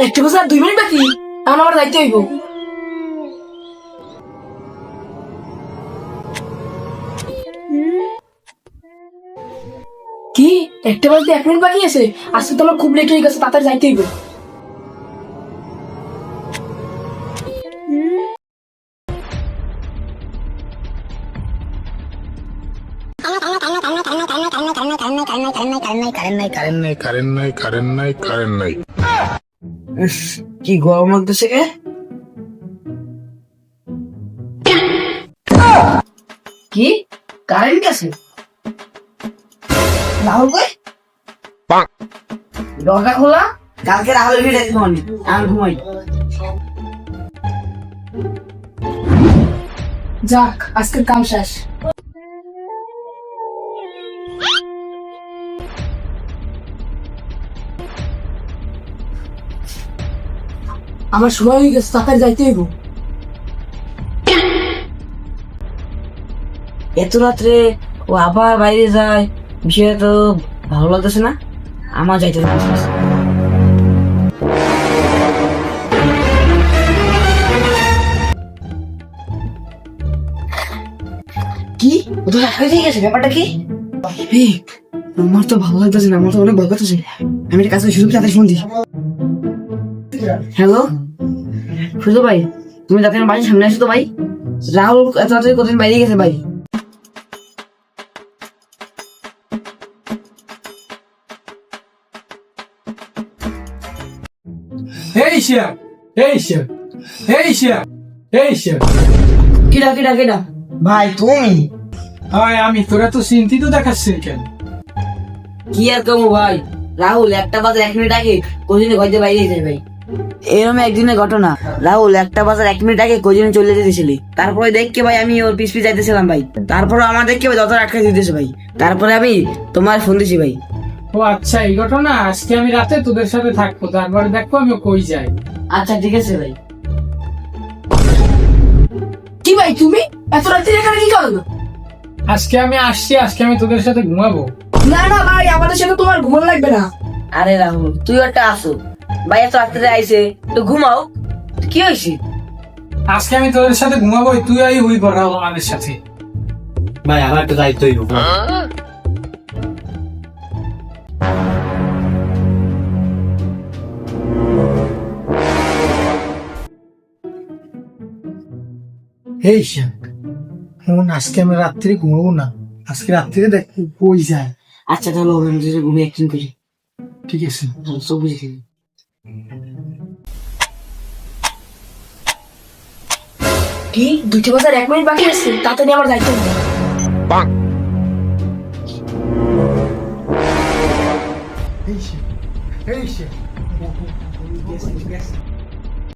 একটু বছর 2 মিনিট বাকি, এখন আমার দায়িত্ব হইব। কি একটা বাজতে 1 মিনিট বাকি আছে? আজকে তো আমার খুব লেট হয়ে গেছে, তাড়াতাড়ি যাইতে হইব। কি গরম লাগতেছে কে? কি কারেন্ট গেছে? রাহুল কই? দরজা খোলা। কালকে রাহুল ভিড় আছে মনে, আমি ঘুমাই। যাক, আজকের কাম শেষ। আমার সময় হয়ে গেছে, তাড়াতাড়ি যাইতে হইব। এত রাত্রে ও আবার বাইরে যায়, বিষয়টা তো ভালো লাগতেছে না। আমার যাইতে হবে। কি ও তো রাখা দিয়ে গেছে, ব্যাপারটা কি? এই, আমার তো ভালো লাগতেছে না, আমার তো অনেক ভয় করতেছে। আমি একটা কাছে শুরু তাড়াতাড়ি ফোন দিই। হ্যালো সুজো ভাই, তুমি যাতে আমার বাড়ির সামনে আসো তো ভাই। রাহুল এত রাত্রে কতদিন বাইরে গেছে ভাই। এই শিয়া, এই শিয়া, এই শিয়া, এই শিয়া। কিডা কিডা কিডা? ভাই তুমি? হয় আমি, তোরা তো চিন্তিত দেখাচ্ছিস কেন? কি আর কমু ভাই, রাহুল 1টা বাজার 1 মিনিট আগে কোজিনে ঘর দিয়ে বাইরে গেছে ভাই। এরকম একদিনের ঘটনা, রাহুল 1টা বাজার 1 মিনিট আগে কোজিনে চলে যেতেছিলি। তারপরে দেখকে ভাই আমি ওর পিছ যাইতেছিলাম ভাই। তারপরে আমার দেখকে ভাই দরজা আটকে দিতেছে ভাই। তারপরে আমি তোমার ফোন দিছি ভাই। ও আচ্ছা, এই ঘটনা। আজকে আমি রাতে তোদের সাথে থাকবো, তারপরে দেখবো আমি কই যাই। আচ্ছা ঠিক আছে ভাই। কি ভাই তুমি এত রাত্রে এখানে কি করো? আজকে আমি আসছি, আজকে আমি তোদের সাথে ঘুমাবো। না না ভাই, আমাদের সাথে তোমার ঘুমানো লাগবে না। আরে রাহুল তুই একটা আসো ভাই, এত রাত্রে আইছে তো ঘুমাও। কি হয়েছে? আজকে আমি তোদের সাথে ঘুমাবো, তুই আই হুই পড়াও আমাদের সাথে। ভাই আমার একটা দায়িত্ব হইব। এই শিয়া, শোন, আজকে আমি রাত্রে ঘুমাবো না, আজকে রাত্রে দেখবো কই যায়। আচ্ছা তাহলে ওর ঘুমিয়ে অ্যাক্টিং করি। ঠিক আছে। সব বুঝেছি। কি 2টা বাজার 1 মিনিট বাকি আছে, তাড়াতাড়ি আমার দায়িত্ব হইব। এই শিয়া, এই শিয়া।